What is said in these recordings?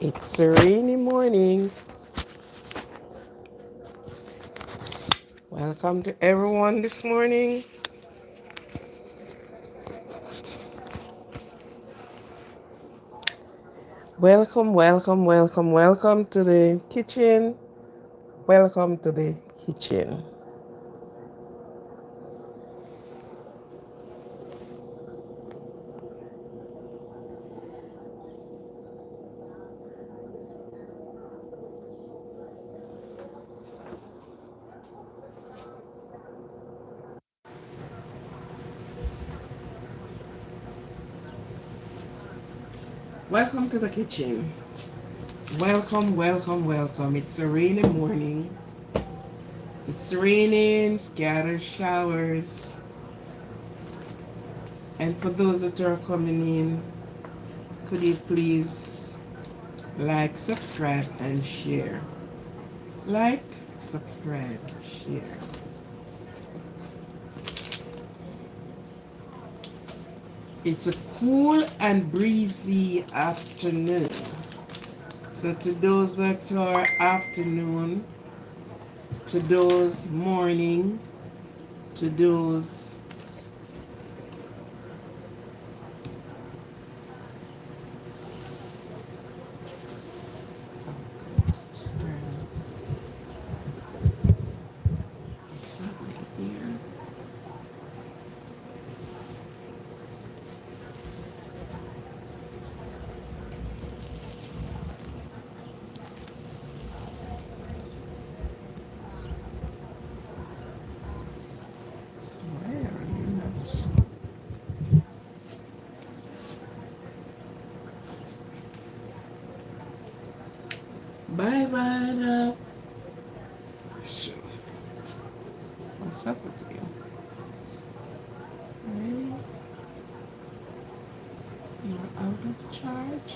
It's a rainy morning. Welcome to everyone this morning. Welcome to the kitchen. Welcome to the kitchen. Welcome to the kitchen. Welcome. It's a rainy morning. It's raining, scattered showers. And for those that are coming in, could you please like, subscribe, and share? Like, subscribe, share. It's a cool and breezy afternoon. So to those that are afternoon, to those morning, to those here. Where are you not? Bye bye now. Sure. What's up with you? Really? You're out of charge?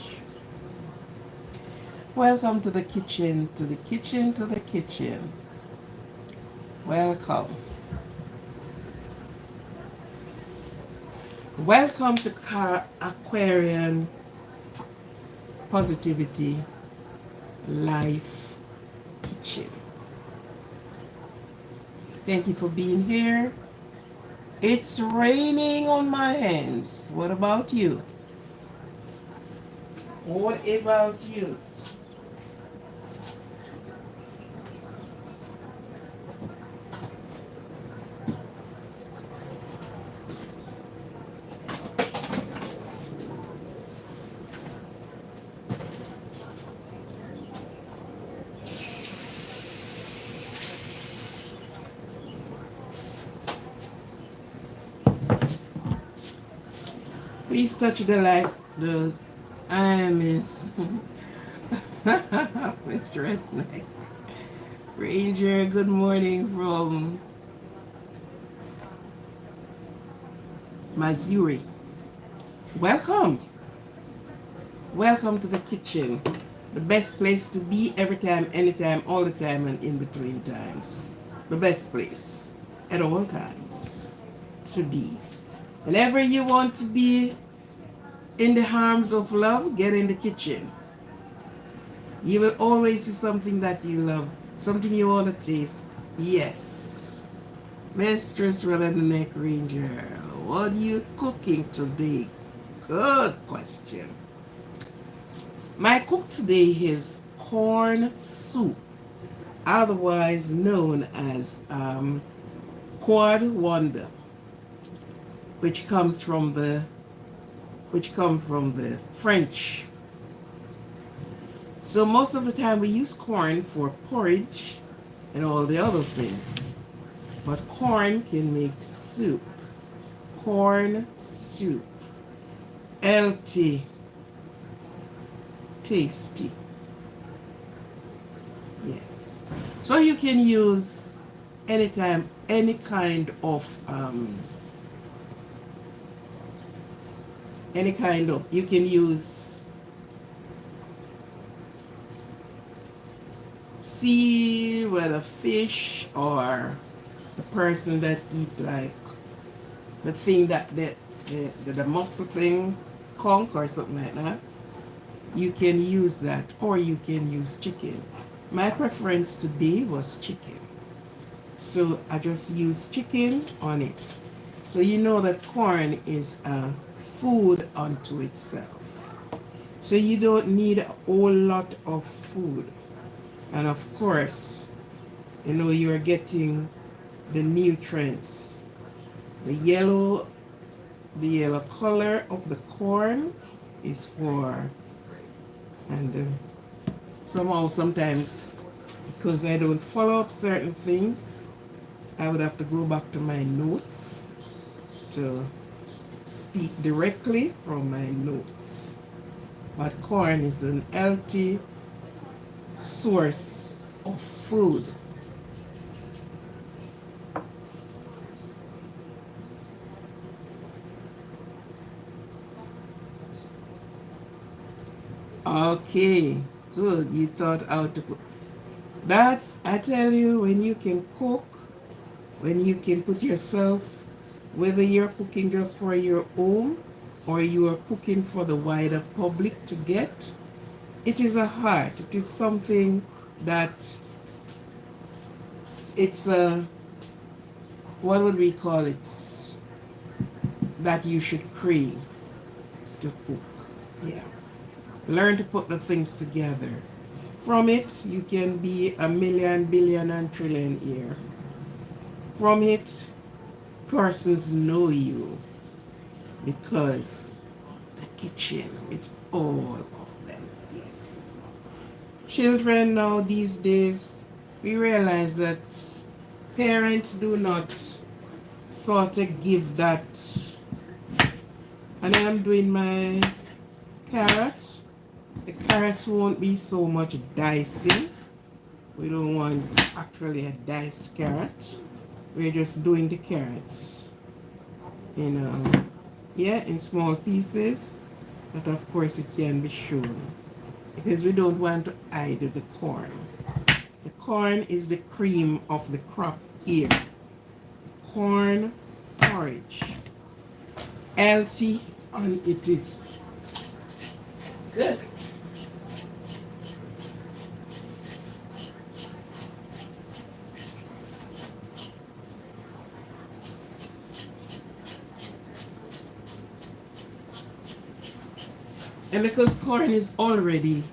Welcome to the kitchen, to the kitchen, to the kitchen. Welcome. Welcome to Aquarian Positivity Life Kitchen. Thank you for being here. It's raining on my hands. What about you? What about you? Please touch the like, I miss Mr. Redneck. Ranger, good morning from Missouri. Welcome. Welcome to the kitchen. The best place to be every time, anytime, all the time, and in between times. The best place at all times to be. Whenever you want to be in the arms of love, get in the kitchen. You will always see something that you love, something you want to taste. Yes. Mistress Redneck Ranger, what are you cooking today? Good question. My cook today is corn soup, otherwise known as quad wonder, which comes from the French. So most of the time we use corn for porridge and all the other things. But corn can make soup. Corn soup. Healthy. Tasty. Yes. So you can use anytime, any kind of you can use sea, whether fish or the person that eat like the thing that the muscle thing, conch or something like that. you can use that, or you can use chicken. My preference today was chicken. So I just use chicken on it. So you know that corn is a food unto itself. So you don't need a whole lot of food. And of course, you know, you're getting the nutrients. The yellow color of the corn is for, and somehow sometimes, because I don't follow up certain things, I would have to go back to my notes to speak directly from my notes. But corn is an healthy source of food. Okay, good. You thought how to cook. That's, I tell you, when you can cook, when you can put yourself, whether you're cooking just for your own or you are cooking for the wider public to get, it is a heart. It is something that it's a, what would we call it? That you should crave to cook. Yeah. Learn to put the things together. From it, you can be a million, billion, and trillionaire. From it, persons know you because the kitchen with all of them. Yes. Children now these days, we realize that parents do not sort of give that. And I am doing my carrots. The carrots won't be so much dicing. We don't want actually a diced carrot. We're just doing the carrots in small pieces, but of course it can be shown because we don't want to hide the corn. The corn is the cream of the crop here. Corn porridge, healthy, and it is good. And because corn is already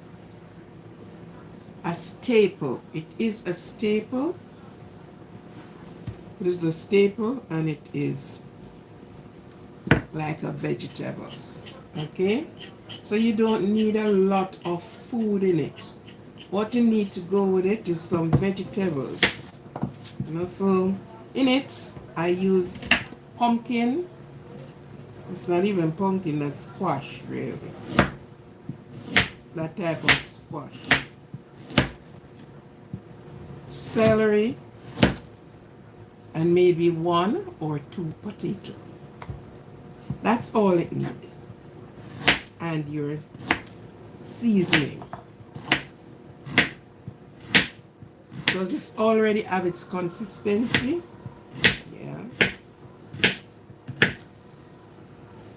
a staple, it is a staple. It is a staple, and it is like a vegetables. Okay? So you don't need a lot of food in it. What you need to go with it is some vegetables. So in it, I use pumpkin. It's not even pumpkin, that's squash, really. That type of squash. Celery, and maybe 1 or 2 potatoes. That's all it needs. And your seasoning. Because it's already have its consistency. Yeah.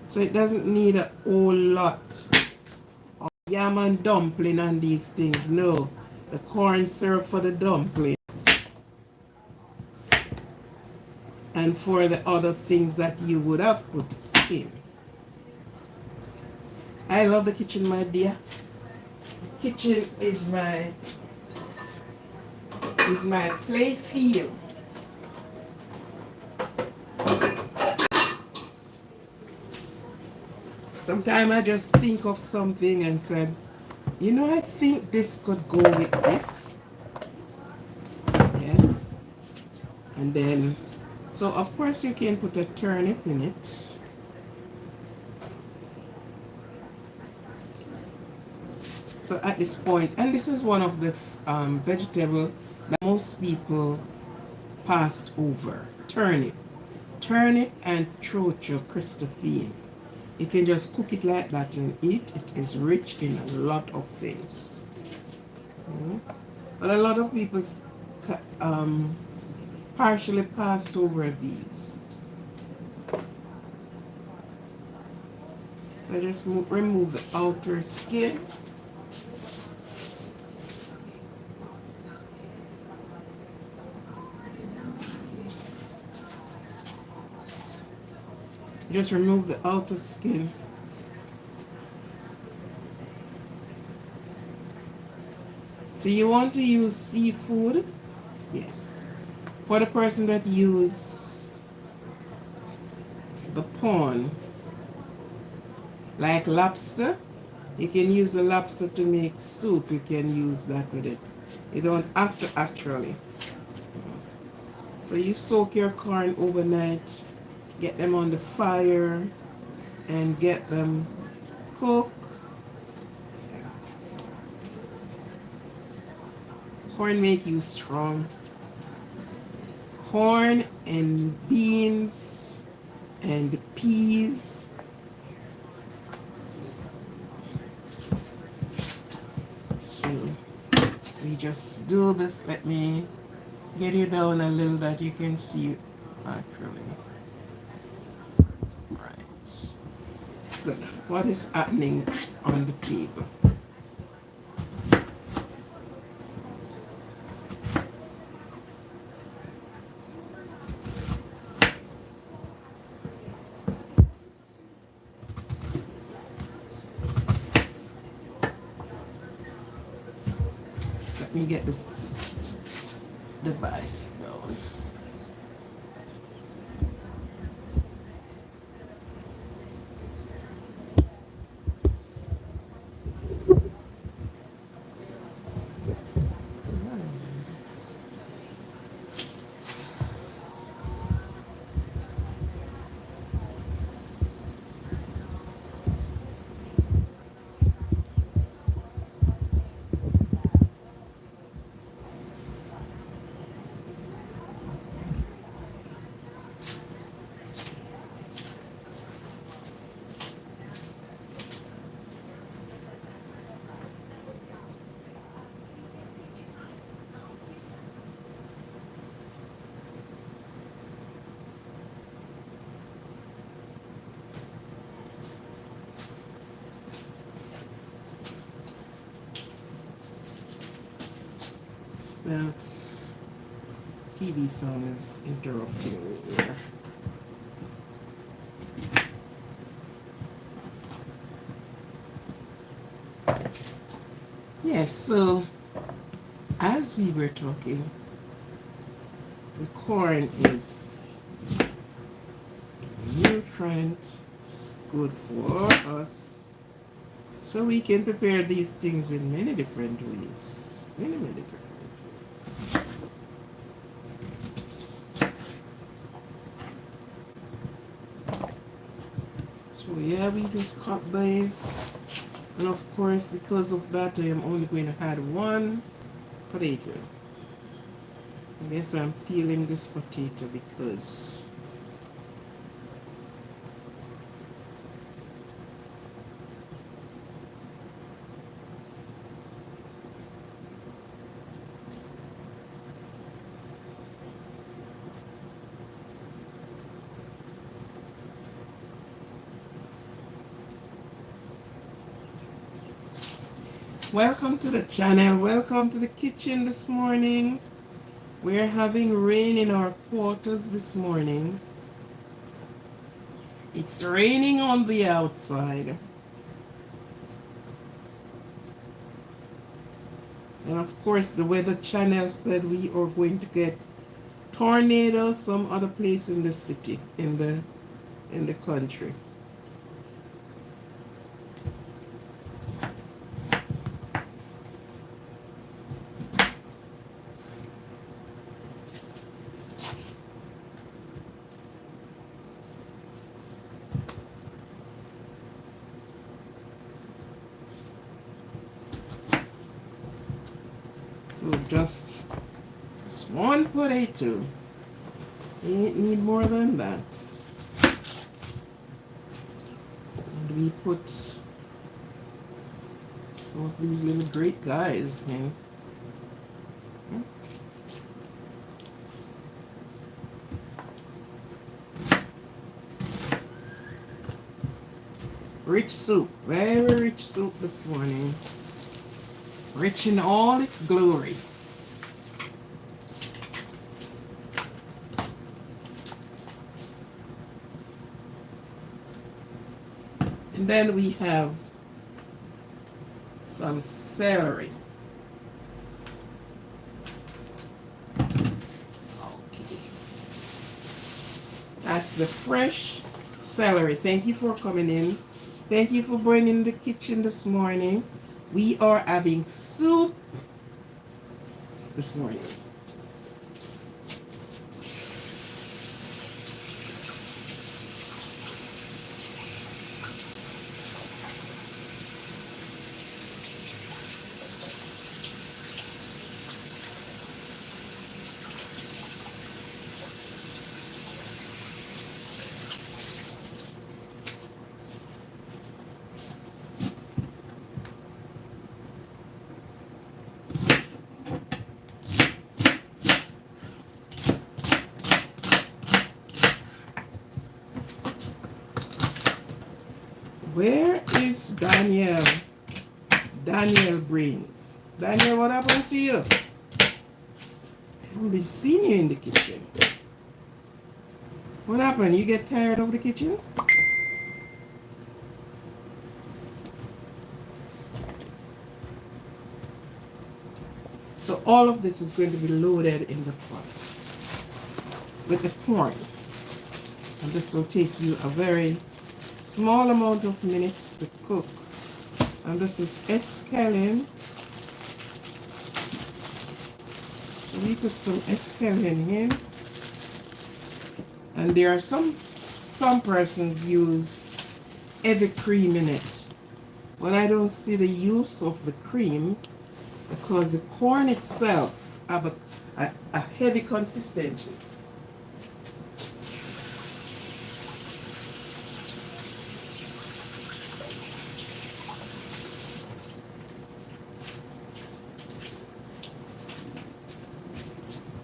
So it doesn't need a whole lot of yam and dumpling and these things. No. The corn syrup for the dumpling. And for the other things that you would have put in. I love the kitchen, my dear. The kitchen is my play field. Sometimes I just think of something and said, you know, I think this could go with this. Yes. And then, so of course you can put a turnip in it. So at this point, and this is one of the vegetables that most people passed over, turnip. Turnip and trocho Christophine. You can just cook it like that and eat. It is rich in a lot of things. But a lot of people partially passed over these. I just remove the outer skin. just remove the outer skin. So you want to use seafood? Yes. For the person that use the pond, like lobster, you can use the lobster to make soup. You can use that with it. You don't have to actually. So you soak your corn overnight, get them on the fire, and get them cooked. Corn make you strong. Corn and beans and peas. So we just do this. Let me get you down a little that you can see actually. Right. Good. What is happening on the table? Let me get this device going. That TV sound is interrupting me here. Yes, so as we were talking, the corn is nutrient, it's good for us. So we can prepare these things in many different ways. Many different ways. So yeah, we just cut these. And of course, because of that, I am only going to add one potato. I guess I'm peeling this potato because welcome to the channel, welcome to the kitchen this morning. We're having rain in our quarters this morning. It's raining on the outside. And of course the weather channel said we are going to get tornadoes some other place in the city, in the country. So just one potato. You ain't need more than that. And we put some of these little great guys in. Rich soup, very rich soup this morning. Rich in all its glory. And then we have some celery. Okay. That's the fresh celery. Thank you for coming in. Thank you for bringing the kitchen this morning. We are having soup this morning. Where is Daniel? Daniel Brains. Daniel, what happened to you? I haven't been seeing you in the kitchen. What happened? You get tired of the kitchen? So all of this is going to be loaded in the pot with the corn. And this will take you a very small amount of minutes to cook. And this is escallion. So we put some escallion in. And there are some persons use heavy cream in it. But I don't see the use of the cream because the corn itself have a heavy consistency.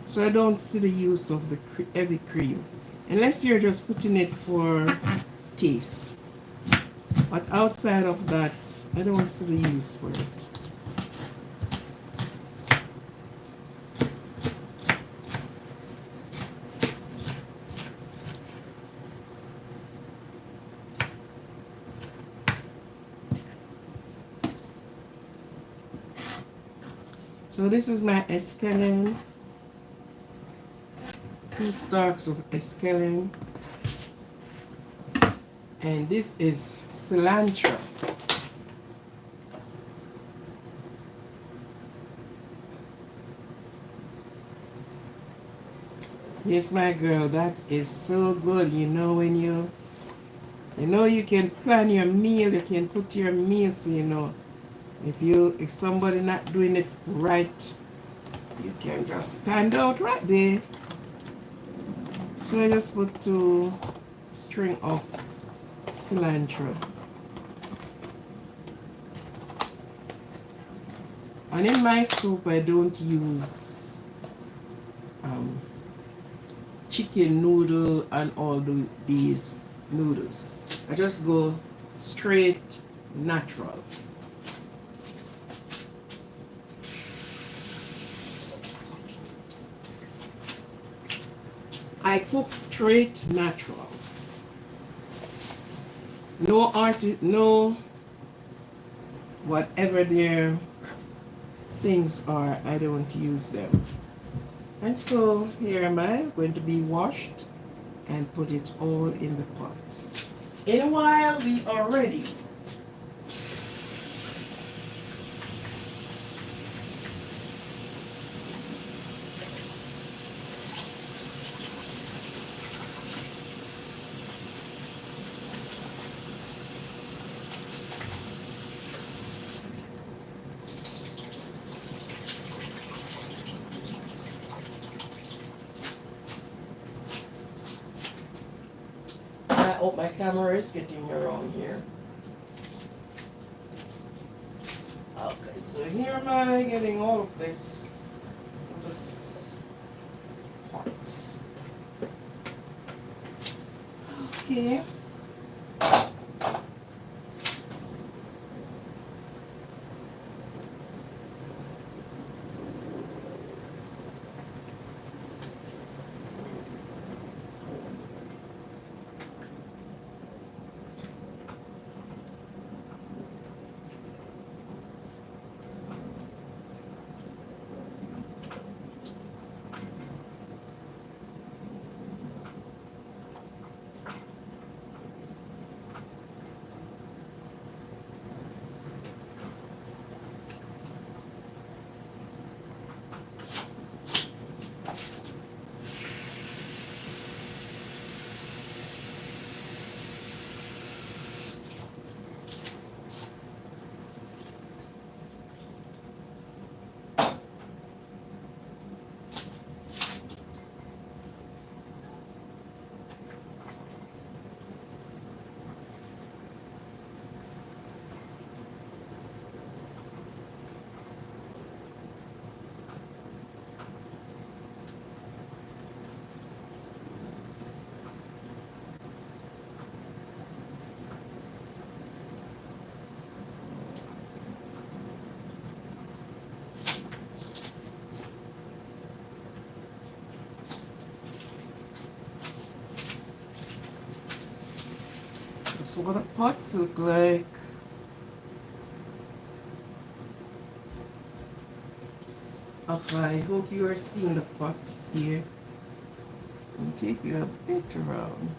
So I don't see the use of the heavy cream, unless you're just putting it for taste. But outside of that, I don't see the use for it. So this is my escallion. 2 stalks of escallion, and this is cilantro. Yes, my girl, that is so good. You know, when you can plan your meal, you can put your meal, so you know if somebody not doing it right, you can just stand out right there. So I just put 2 string of cilantro. And in my soup, I don't use chicken noodle and all these noodles. I just go straight natural. I cook straight natural. No whatever their things are, I don't use them. And so here am I going to be washed and put it all in the pot. In a while we are ready. I hope my camera is getting around here. Okay, so here am I getting all of this pot. Okay. So what the pots look like. Okay, I hope you are seeing the pot here. I'll take you a bit around.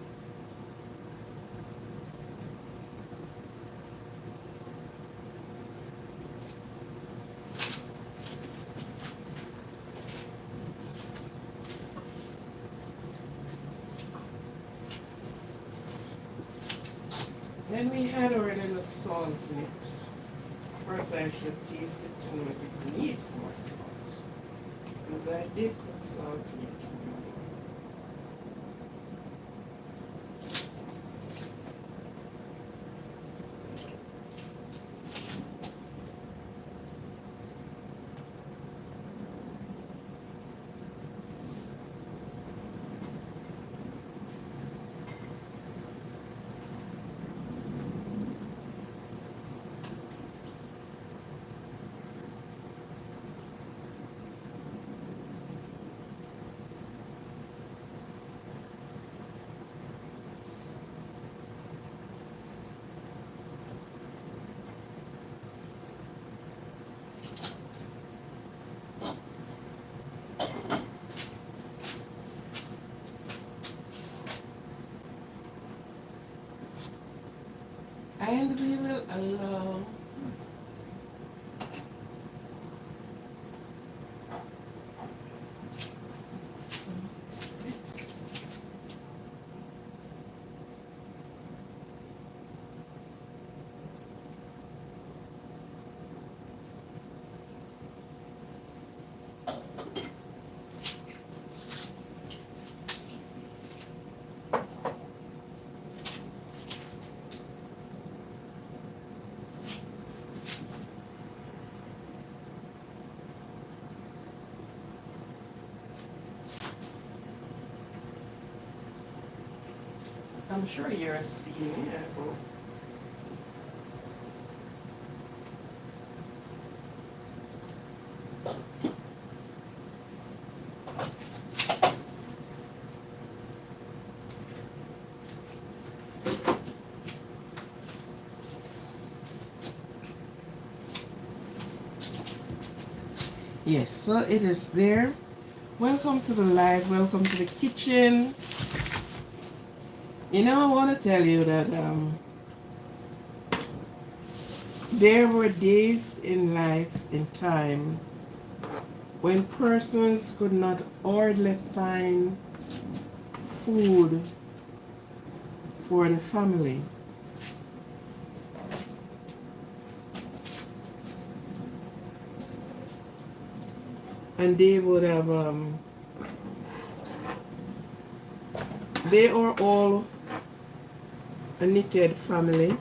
Then we had our little salt in it. First I should taste it to know if it needs more salt. Because I did put salt in it. And we will allow some spit. I'm sure you're seeing it. Oh. Yes, so it is there. Welcome to the live, welcome to the kitchen. You know, I want to tell you that there were days in life, in time, when persons could not hardly find food for the family. And they would have, they are all a knitted family,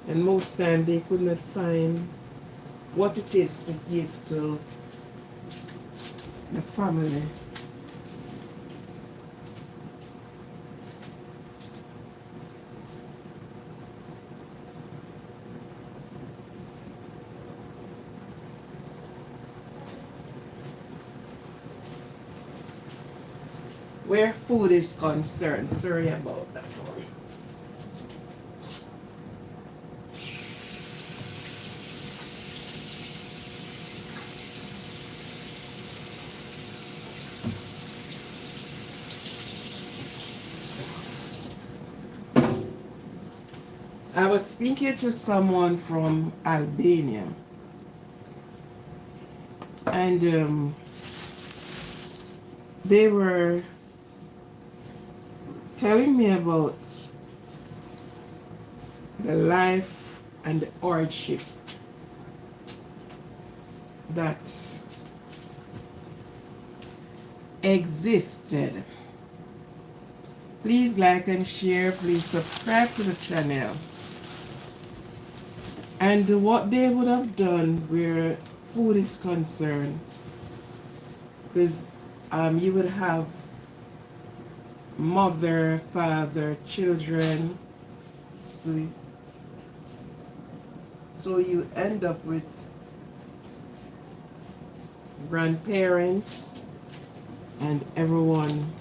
and most time they could not find what it is to give to the family. Where food is concerned, sorry about that one. I was speaking to someone from Albania, and they were telling me about the life and the hardship that existed. Please like and share, please subscribe to the channel. And what they would have done where food is concerned, because you would have mother, father, children, so you end up with grandparents and everyone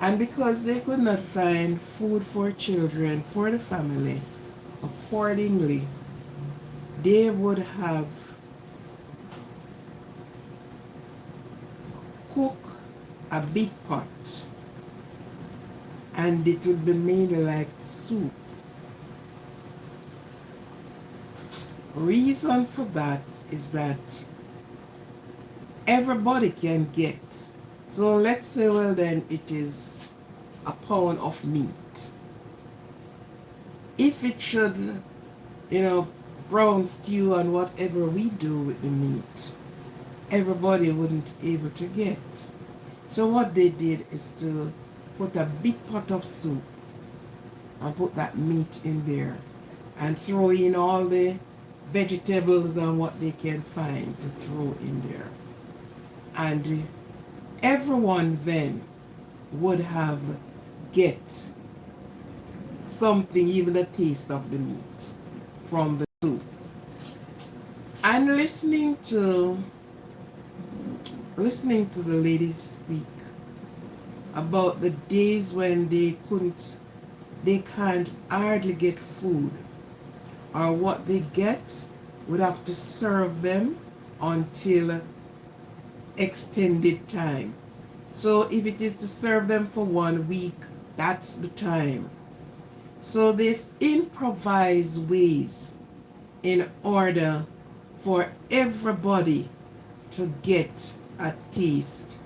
And because they could not find food for children, for the family, accordingly, they would have cooked a big pot and it would be made like soup. Reason for that is that everybody can get. So let's say, well then it is a pound of meat. If it should, brown stew and whatever we do with the meat, everybody wouldn't be able to get. So what they did is to put a big pot of soup and put that meat in there and throw in all the vegetables and what they can find to throw in there. And everyone then would have get something, even the taste of the meat from the soup. And listening to the lady speak about the days when they can't hardly get food, or what they get would have to serve them until extended time. So if it is to serve them for 1 week, that's the time. So they've improvised ways in order for everybody to get a taste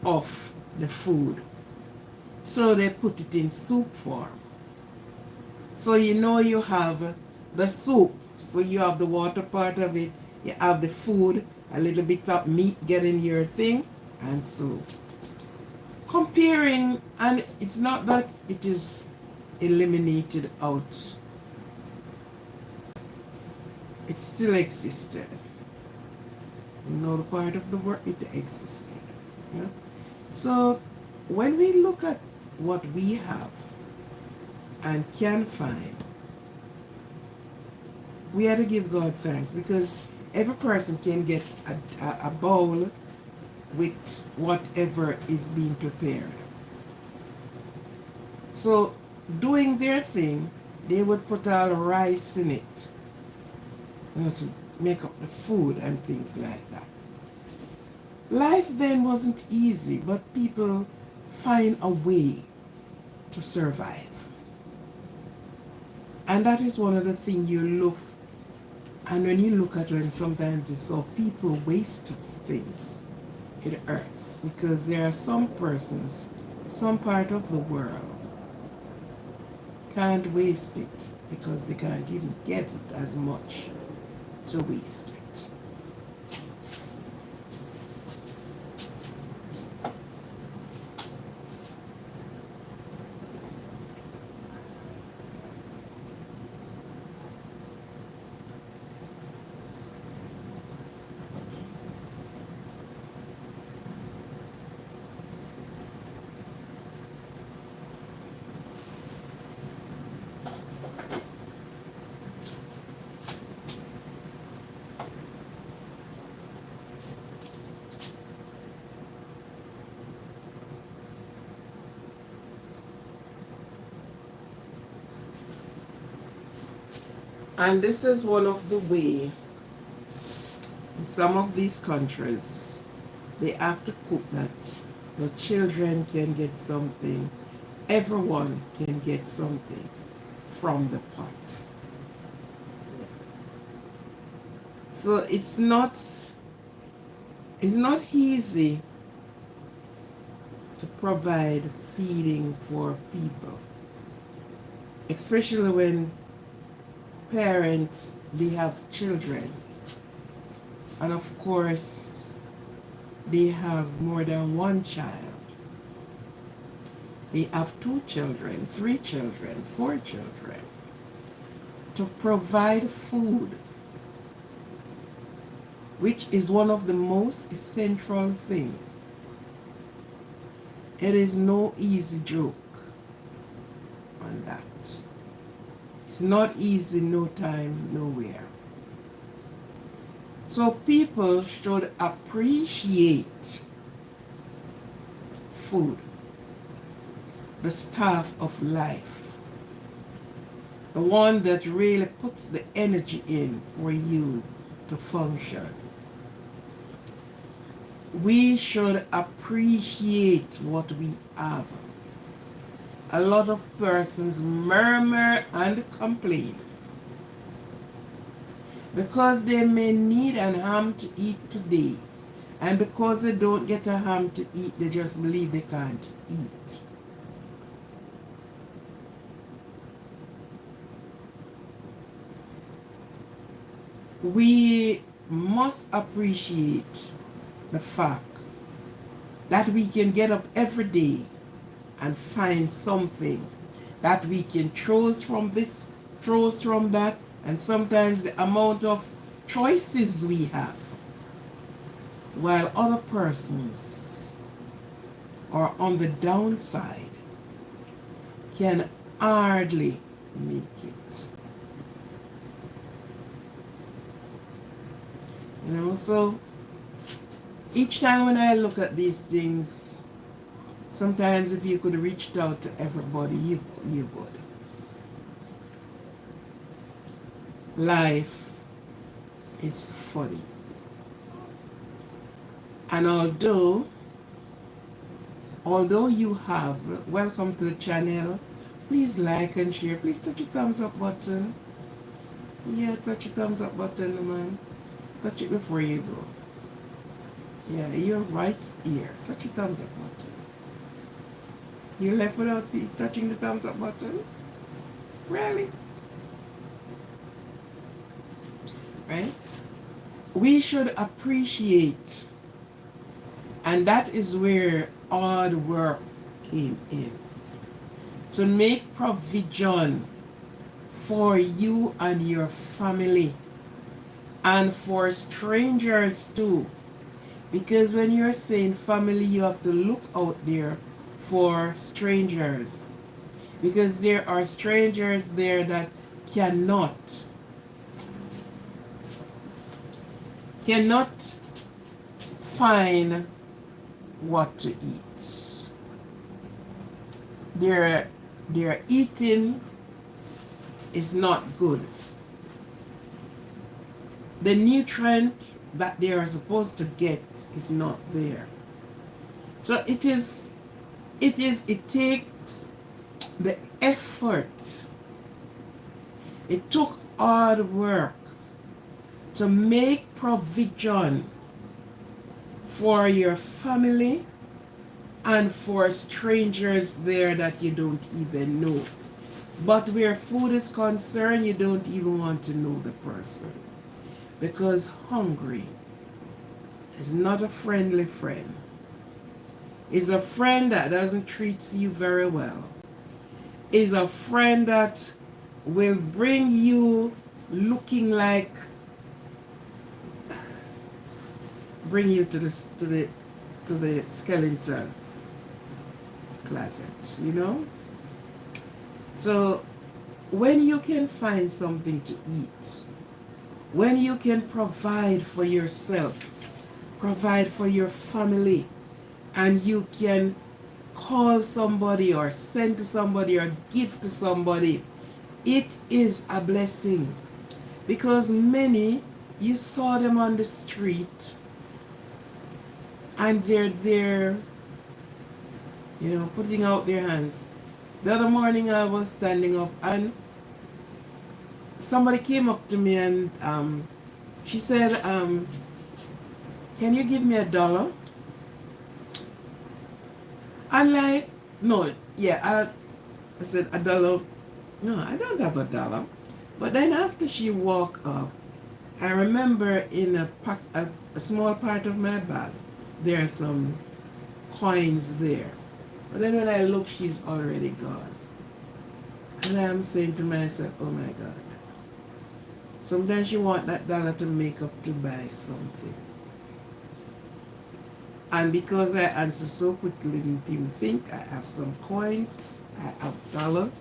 of the food. So they put it in soup form. So you have the soup. So you have the water part of it, you have the food, a little bit of meat getting your thing, and so comparing, and it's not that it is eliminated out. It still existed. The part of the world it existed. Yeah? So when we look at what we have and can find, we have to give God thanks, because every person can get a bowl with whatever is being prepared. So doing their thing, they would put all rice in it, to make up the food and things like that. Life then wasn't easy, but people find a way to survive. And that is one of the things you look, and when you look at it, sometimes you saw people waste things. It hurts, because there are some persons, some part of the world, can't waste it because they can't even get it as much to waste it. And this is one of the way in some of these countries they have to cook that the children can get something, everyone can get something from the pot. So it's not easy to provide feeding for people, especially when parents, they have children, and of course they have more than one child. They have 2 children, 3 children, 4 children. To provide food, which is one of the most essential things, it is no easy joke on that. It's not easy, no time, nowhere. So people should appreciate food. the staff of life, the one that really puts the energy in for you to function. We should appreciate what we have. A lot of persons murmur and complain because they may need an ham to eat today, and because they don't get a ham to eat, they just believe they can't eat. We must appreciate the fact that we can get up every day and find something that we can choose from this, choose from that, and sometimes the amount of choices we have, while other persons are on the downside, can hardly make it. You know, so each time when I look at these things, sometimes if you could reach out to everybody, you would. Life is funny. And although you have, welcome to the channel, please like and share. Please touch the thumbs up button. Yeah, touch the thumbs up button, man. Touch it before you go. Yeah, you're right here. Touch the thumbs up button. You left without touching the thumbs up button? Really? Right? We should appreciate, and that is where hard work came in, to make provision for you and your family and for strangers too. Because when you're saying family, you have to look out there for strangers, because there are strangers there that cannot find what to eat. Their eating is not good. The nutrient that they are supposed to get is not there. So it takes the effort. It took hard work to make provision for your family and for strangers there that you don't even know. But where food is concerned, you don't even want to know the person, because hungry is not a friendly friend. It's a friend that doesn't treat you very well. It's a friend that will bring you looking like, bring you to the skeleton closet, you know? So when you can find something to eat, when you can provide for yourself, provide for your family, and you can call somebody or send to somebody or give to somebody, it is a blessing. Because many, you saw them on the street and they're there, you know, putting out their hands. The other morning I was standing up and somebody came up to me and she said, can you give me $1? I'm like, no, yeah, I said $1. No, I don't have $1. But then after she walked off, I remember in a small part of my bag, there are some coins there. But then when I look, she's already gone. And I'm saying to myself, oh my God. Sometimes you want that dollar to make up to buy something. And because I answer so quickly, didn't even think I have some coins, I have $1,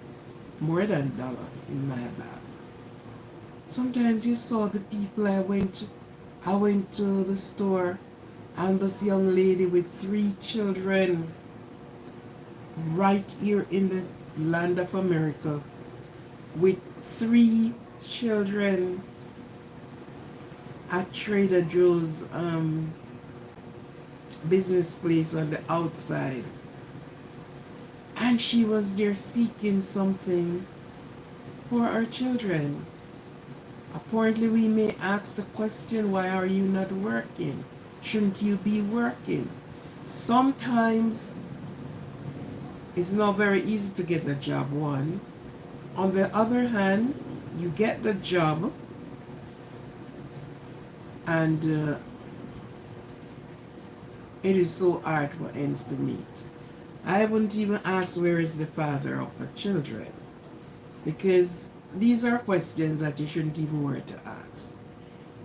more than $1 in my bag. Sometimes you saw the people I went to the store, and this young lady with 3 children right here in this land of America with 3 children at Trader Joe's business place on the outside. And she was there seeking something for our children. Apparently, we may ask the question, why are you not working? Shouldn't you be working? Sometimes it's not very easy to get a job, one. On the other hand, you get the job and it is so hard for ends to meet. I wouldn't even ask where is the father of the children, because these are questions that you shouldn't even worry to ask.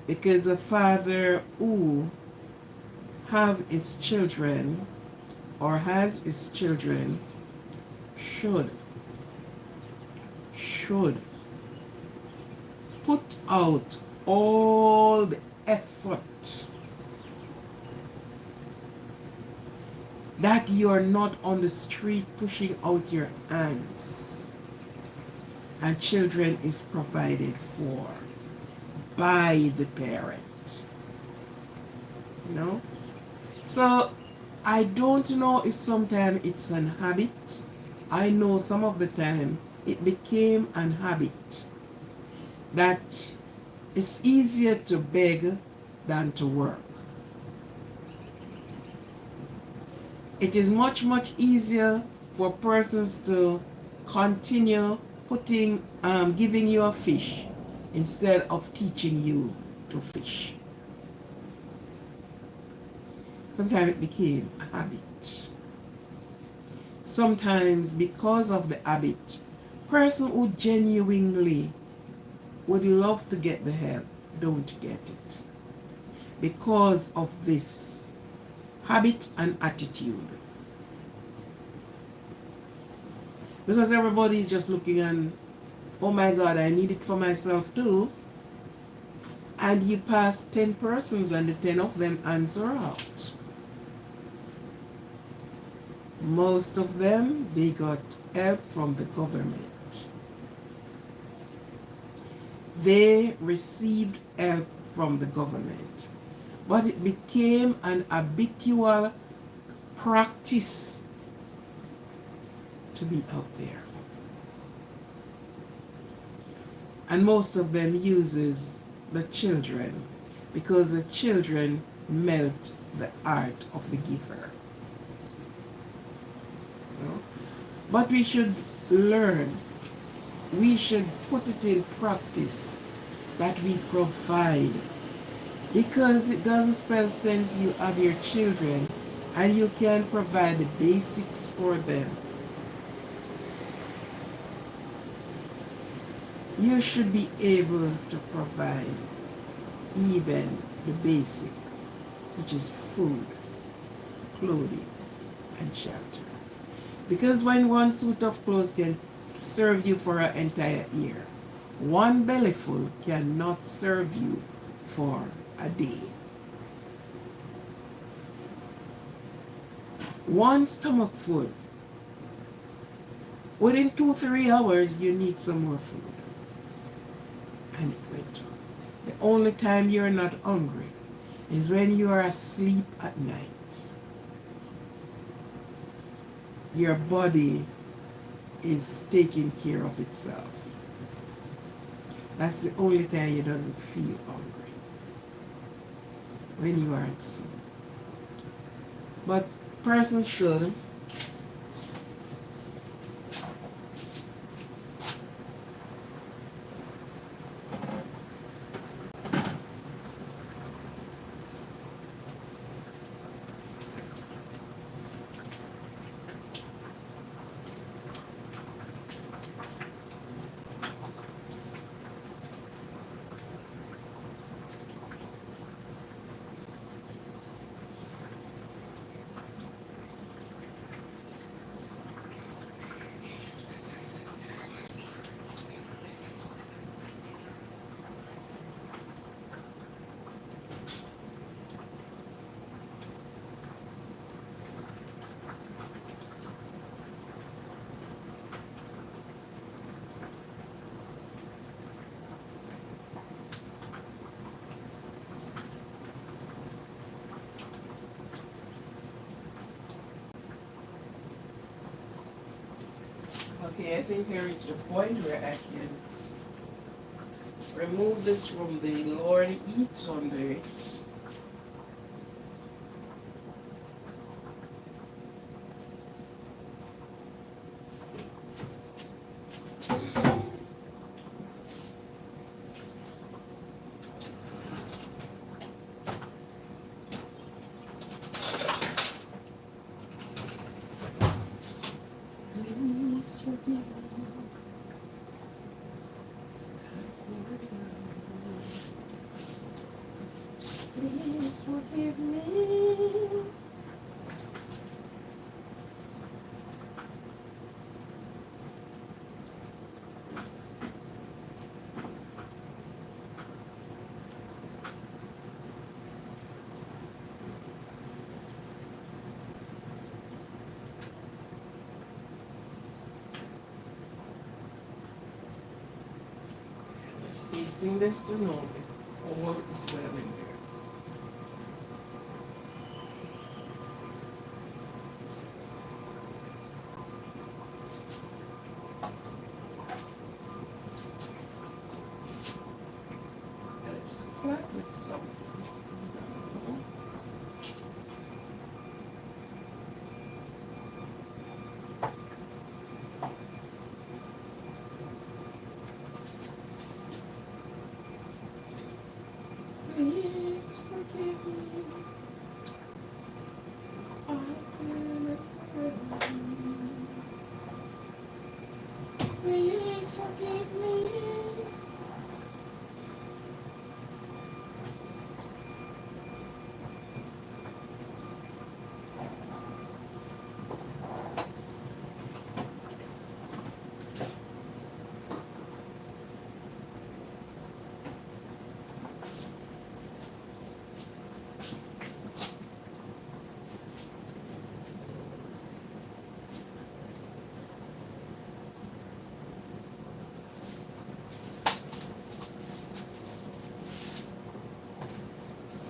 Because a father who have his children or has his children should put out all the effort that you're not on the street pushing out your hands, and children is provided for by the parent. You know? So I don't know if sometimes it's an habit. I know some of the time it became an habit that it's easier to beg than to work. It is much easier for persons to continue giving you a fish instead of teaching you to fish. Sometimes it became a habit. Sometimes because of the habit, person who genuinely would love to get the help don't get it because of this habit and attitude. Because everybody is just looking and, oh my God, I need it for myself too. And you pass 10 persons and the 10 of them answer out. Most of them, they got help from the government. They received help from the government. But it became an habitual practice to be out there. And most of them uses the children because the children melt the heart of the giver. You know? But we should learn, we should put it in practice that we provide, because it doesn't spell sense you have your children and you can provide the basics for them. You should be able to provide even the basic, which is food, clothing, and shelter. Because when one suit of clothes can serve you for an entire year, one bellyful cannot serve you for a day. One stomach full, within 2-3 hours you need some more food. And it went on. The only time you're not hungry is when you are asleep at night. Your body is taking care of itself. That's the only time you doesn't feel hungry, when you are at sea. But person should Okay, I think I reached a point where I can remove this from the lower heat under it. Please forgive me. Please forgive me. Just tasting this to know if all is well in there. Let's flat with something. Please forgive me. I am afraid. Please forgive me.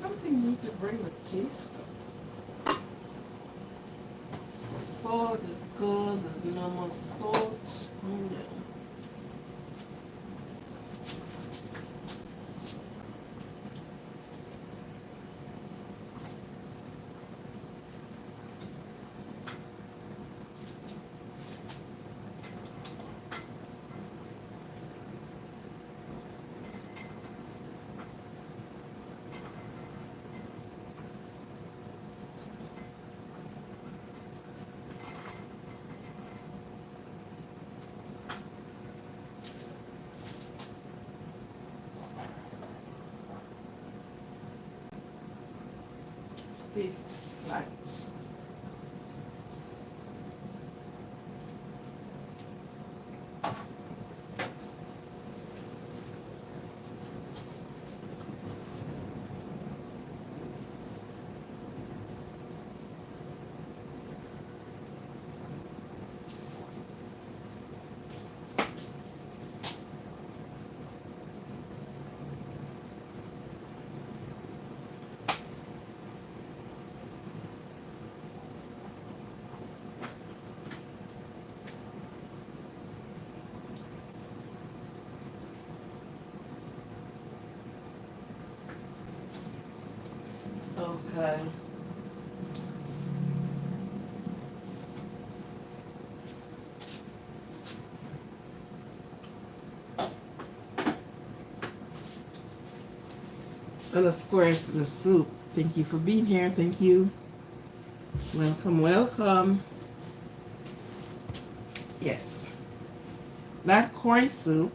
Something need to bring a taste up. The salt is good, there's no more salt. Yeah. Taste flat. Okay. And of course, the soup. Thank you for being here. Thank you. Welcome, welcome. Yes. That corn soup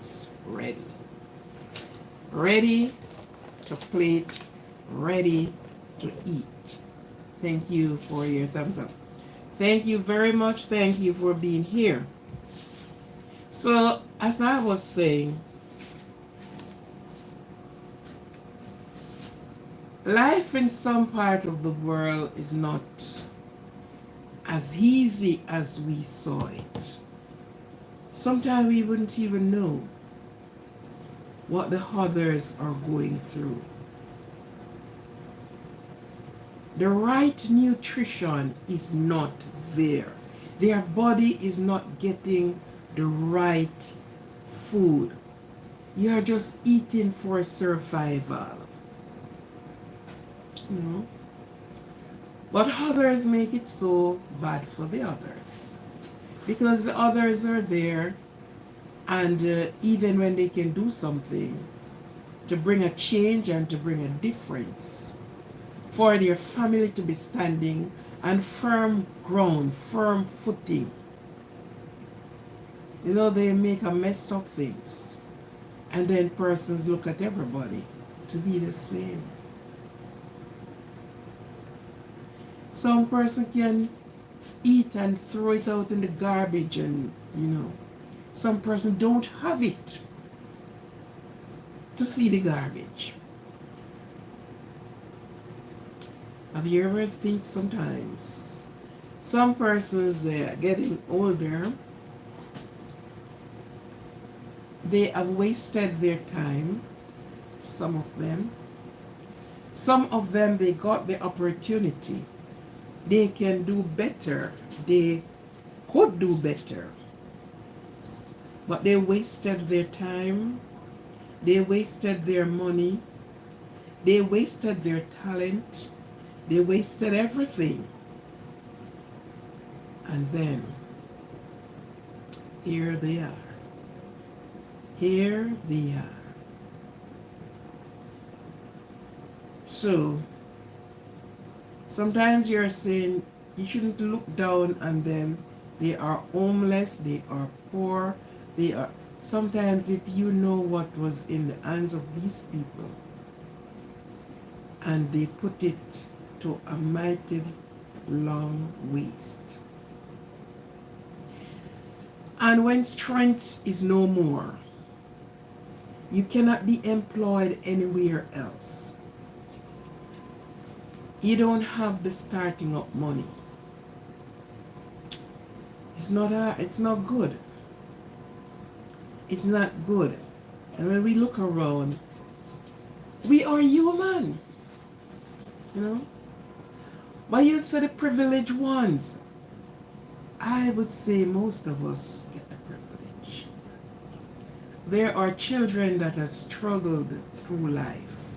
is ready. Ready to plate, ready to eat. Thank you for your thumbs up. Thank you very much. Thank you for being here. So, as I was saying, life in some part of the world is not as easy as we saw it. Sometimes we wouldn't even know what the others are going through. The right nutrition is not there. Their body is not getting the right food. You're just eating for survival. You know? But others make it so bad for the others. Because the others are there, and even when they can do something to bring a change and to bring a difference, for their family to be standing on firm ground, firm footing, you know, they make a mess of things. And then persons look at everybody to be the same. Some person can eat and throw it out in the garbage, and you know, some person don't have it to see the garbage. Have you ever think sometimes some persons getting older, they have wasted their time, some of them. Some of them, they got the opportunity. They can do better. They could do better. But they wasted their time. They wasted their money. They wasted their talent. They wasted everything. And then, here they are. Here they are. So, sometimes you're saying you shouldn't look down on them. They are homeless, they are poor, they are... Sometimes if you know what was in the hands of these people, and they put it to a mighty long waste. And when strength is no more, you cannot be employed anywhere else. You don't have the starting up money. It's not good. It's not good. And when we look around, we are human, you know. But you say the privileged ones. I would say most of us get the privilege. There are children that have struggled through life.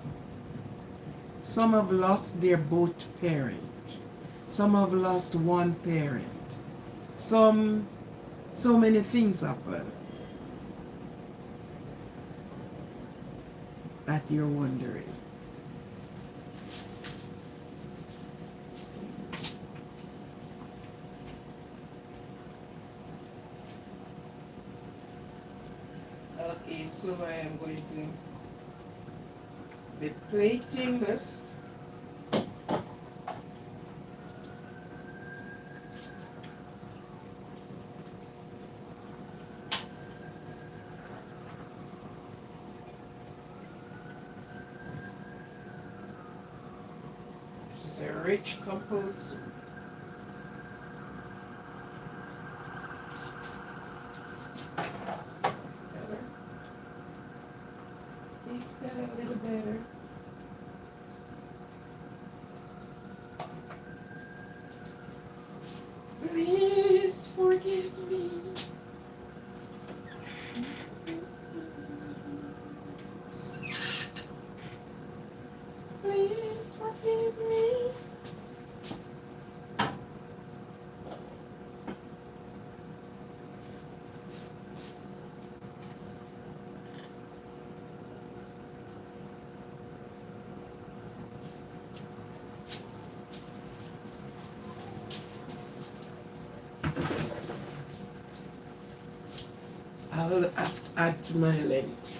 Some have lost their both parents. Some have lost one parent. So many things happen that you're wondering. Okay, so I am going to be plating this. This is a rich compost soup. Taste that a little better. Please forgive me. Please forgive me. I will have to add to my length.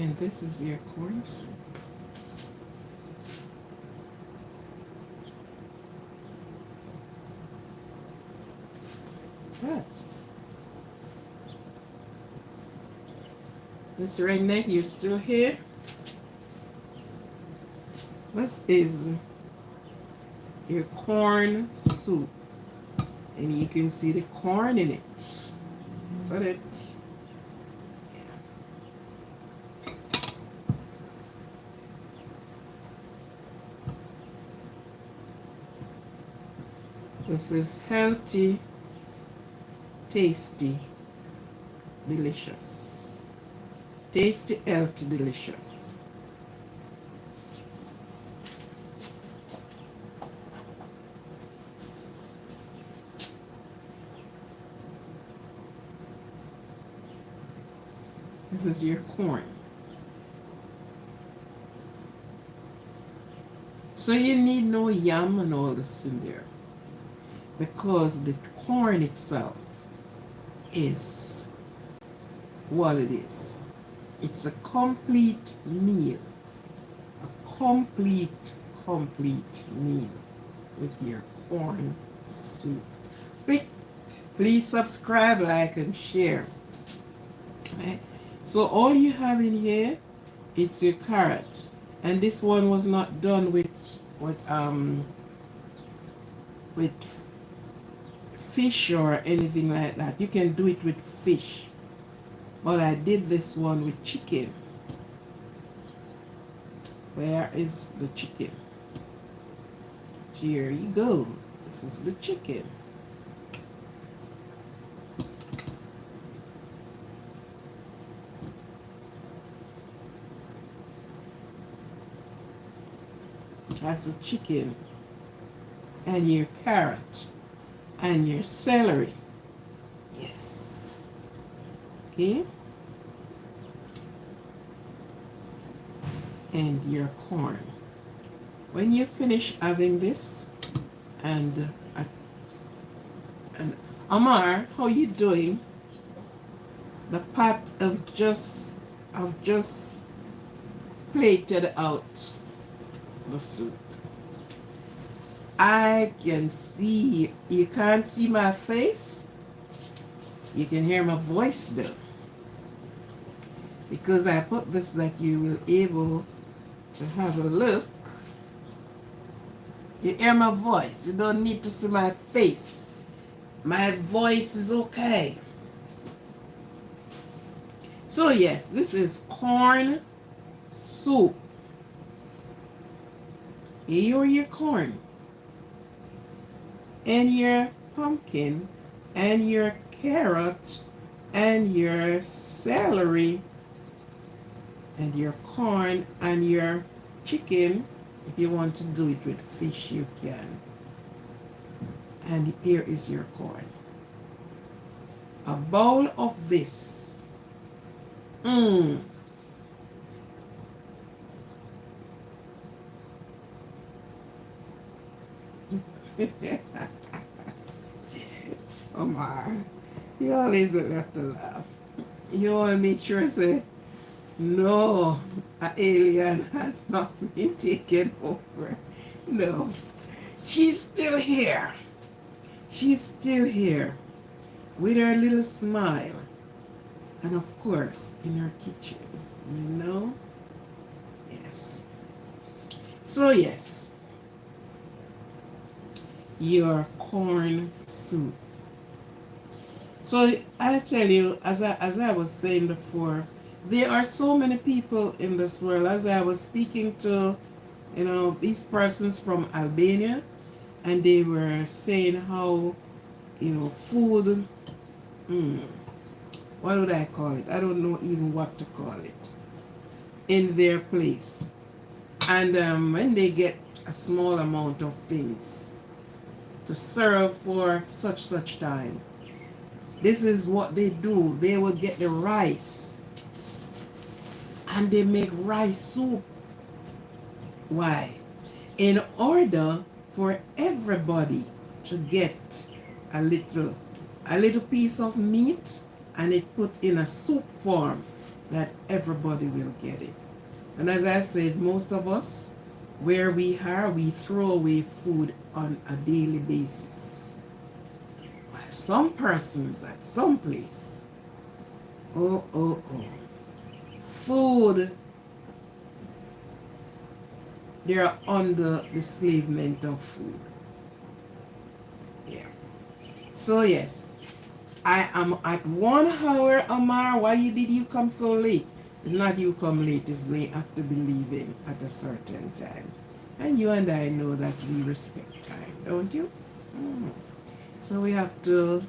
And this is your corn soup. Good. Mr. Redneck, you're still here? This is your corn soup. And you can see the corn in it. Put it. This is healthy, tasty, delicious. Tasty, healthy, delicious. This is your corn. So you need no yam and all this in there, because the corn itself is what it is. It's a complete meal. A complete meal with your corn soup. Please subscribe, like, and share. Right? So all you have in here is your carrot. And this one was not done with fish or anything like that. You can do it with fish, but I did this one with chicken. Where is the chicken? Here you go. This is the chicken. That's the chicken, and your carrot, and your celery. Yes. Okay. And your corn. When you finish having this, and Amar, how you doing? The pot of just plated out the soup. I can see, you can't see my face, you can hear my voice though, because I put this that you will able to have a look. You hear my voice, you don't need to see my face. My voice is okay. So yes, this is corn soup. Here are your corn, and your pumpkin, and your carrot, and your celery, and your corn, and your chicken. If you want to do it with fish, you can. And here is your corn. A bowl of this. Omar, you always have to laugh. You want to make sure say, no, an alien has not been taken over. No, she's still here. She's still here with her little smile. And of course, in her kitchen, you know? Yes. So yes, your corn soup. So I tell you, as I was saying before, there are so many people in this world. As I was speaking to, these persons from Albania, and they were saying how, food, what would I call it? I don't know even what to call it, in their place. And when they get a small amount of things to serve for such time, this is what they do. They will get the rice, and they make rice soup. Why? In order for everybody to get a little piece of meat, and it put in a soup form. that everybody will get it. And as I said, most of us, where we are, we throw away food on a daily basis. While some persons at some place, food, they are under the enslavement of food. Yeah. So yes, I am at 1 hour, Amar. Why did you come so late? It's not you come late, it's me have to be leaving at a certain time. And you and I know that we respect time, don't you? Mm. So we have to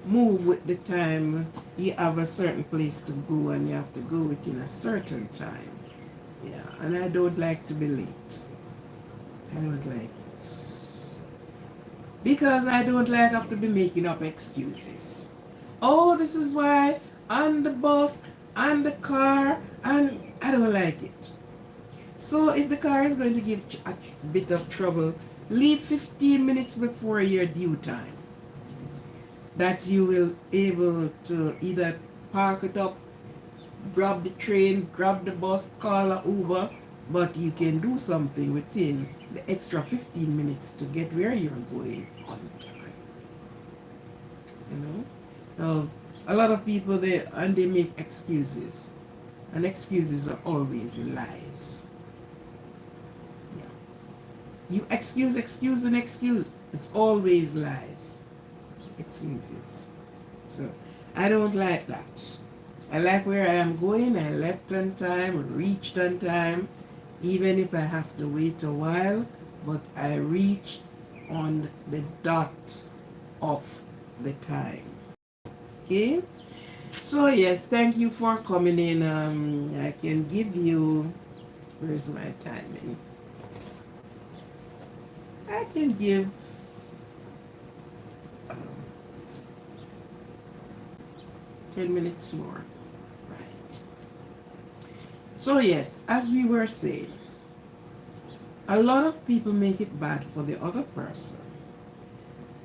move with the time. You have a certain place to go and you have to go within a certain time. Yeah, and I don't like to be late. I don't like it. Because I don't like to have to be making up excuses. Oh, this is why on the bus, on the car, and I don't like it. So if the car is going to give a bit of trouble, leave 15 minutes before your due time. That you will able to either park it up, grab the train, grab the bus, call a Uber, but you can do something within the extra 15 minutes to get where you're going on time. You know? Now, a lot of people they make excuses. And excuses are always lies. Yeah. You excuse. It's always lies. Excuses. So I don't like that. I like where I am going. I left on time, reached on time, even if I have to wait a while, but I reach on the dot of the time. Okay? So yes, thank you for coming in. I can give you, where's my timing? I can give 10 minutes more. Right. So yes, as we were saying, a lot of people make it bad for the other person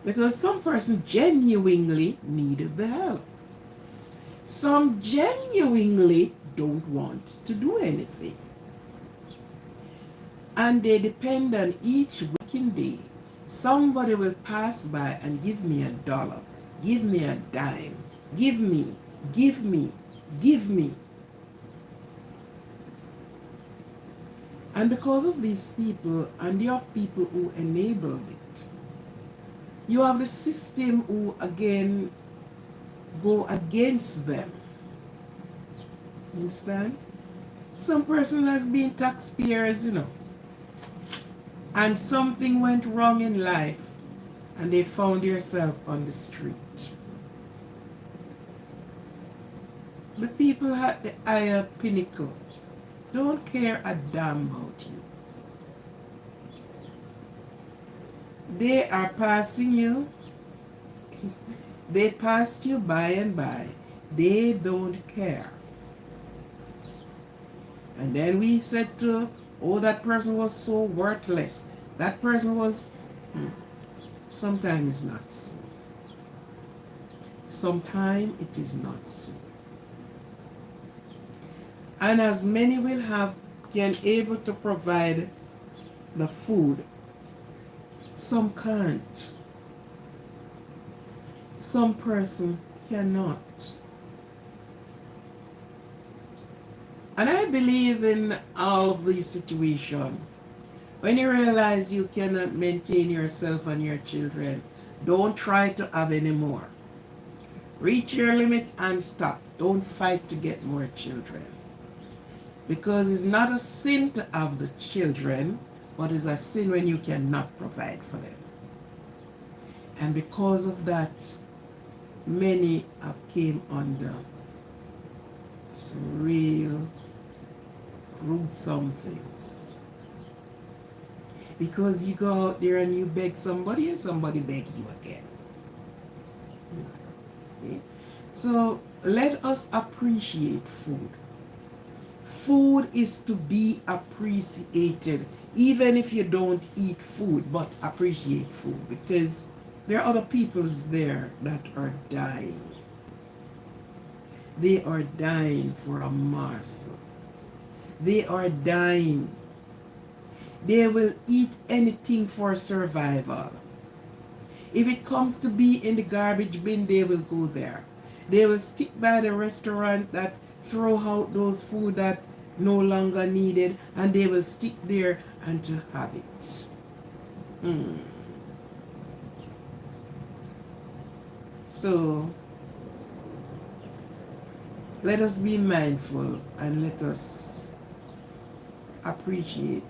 because some person genuinely needed the help. Some genuinely don't want to do anything. And they depend on each waking day. Somebody will pass by and give me $1, give me a dime, give me. And because of these people, and you have people who enabled it, you have the system who again go against them. You understand? Some person has been taxpayers, and something went wrong in life and they found yourself on the street. The people at the higher pinnacle don't care a damn about you. They are passing you. They passed you by and by. They don't care. And then we said oh, that person was so worthless. That person was... Sometimes not so. Sometimes it is not so. And as many will can able to provide the food, some can't. Some person cannot. And I believe in all of these situations. When you realize you cannot maintain yourself and your children, don't try to have any more. Reach your limit and stop. Don't fight to get more children. Because it's not a sin to have the children, but it's a sin when you cannot provide for them. And because of that, many have came under some real gruesome things. Because you go out there and you beg somebody and somebody beg you again. Okay? So let us appreciate food. Food is to be appreciated, even if you don't eat food, but appreciate food, because there are other peoples there that are dying. They are dying for a morsel. They are dying. They will eat anything for survival. If it comes to be in the garbage bin, they will go there. They will stick by the restaurant that throw out those food that no longer needed, and they will stick there and to have it. So let us be mindful and let us appreciate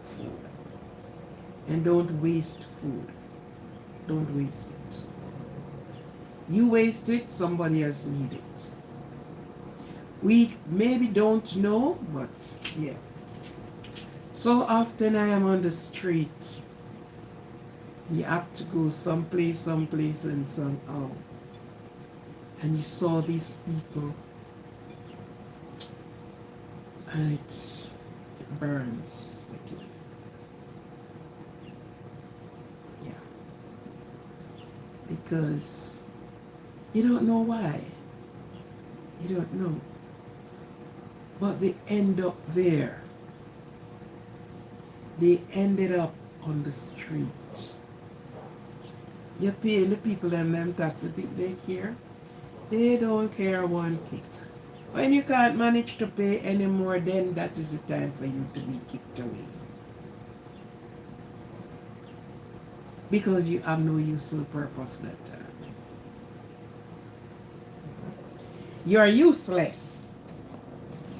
food. And don't waste food. Don't waste it. You waste it, somebody else needs it. We maybe don't know, but yeah. So often I am on the street. You have to go someplace, and somehow. And you saw these people. And it burns with you. Yeah. Because you don't know why. You don't know. But they end up there. They ended up on the street. You pay the people and them taxes, think they care? They don't care one kick. When you can't manage to pay anymore, then that is the time for you to be kicked away. Because you have no useful purpose that time. You are useless.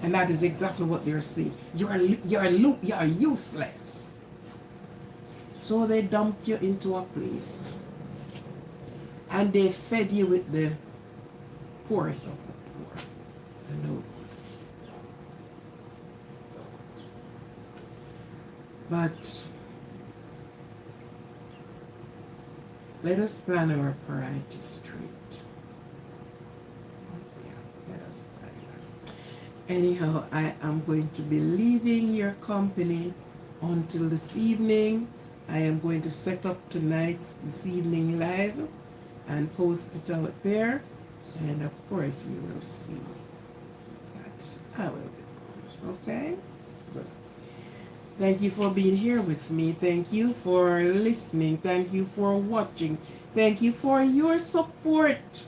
And that is exactly what they're saying. You are useless. So they dumped you into a place. And they fed you with the poorest of the poor. I know. But let us plan our priority straight. Yeah, let us plan that. Anyhow, I am going to be leaving your company until this evening. I am going to set up this evening live and post it out there. And of course, you will see that I will be on. Okay? Good. Thank you for being here with me. Thank you for listening. Thank you for watching. Thank you for your support.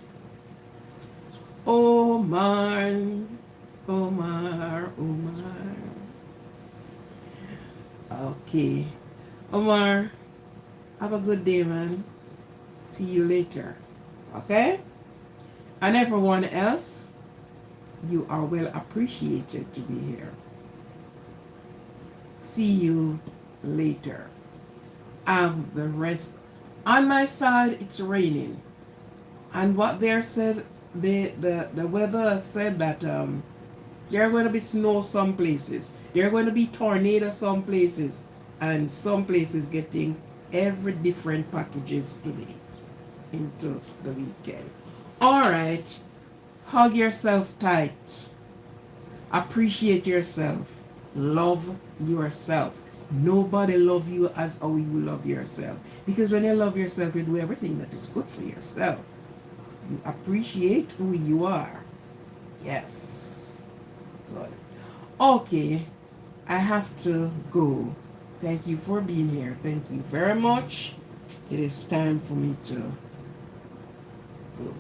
Omar, Omar, Omar. Okay. Omar, have a good day, man. See you later. Okay? And everyone else, you are well appreciated to be here. See you later. The rest. On my side, it's raining. And what they said, the weather said that there are going to be snow some places. There are going to be tornadoes some places. And some places getting every different packages today into the weekend. All right. Hug yourself tight. Appreciate yourself. Love yourself. Nobody love you as how you love yourself. Because when you love yourself, you do everything that is good for yourself. You appreciate who you are. Yes. Good. Okay. I have to go. Thank you for being here. Thank you very much. It is time for me to go.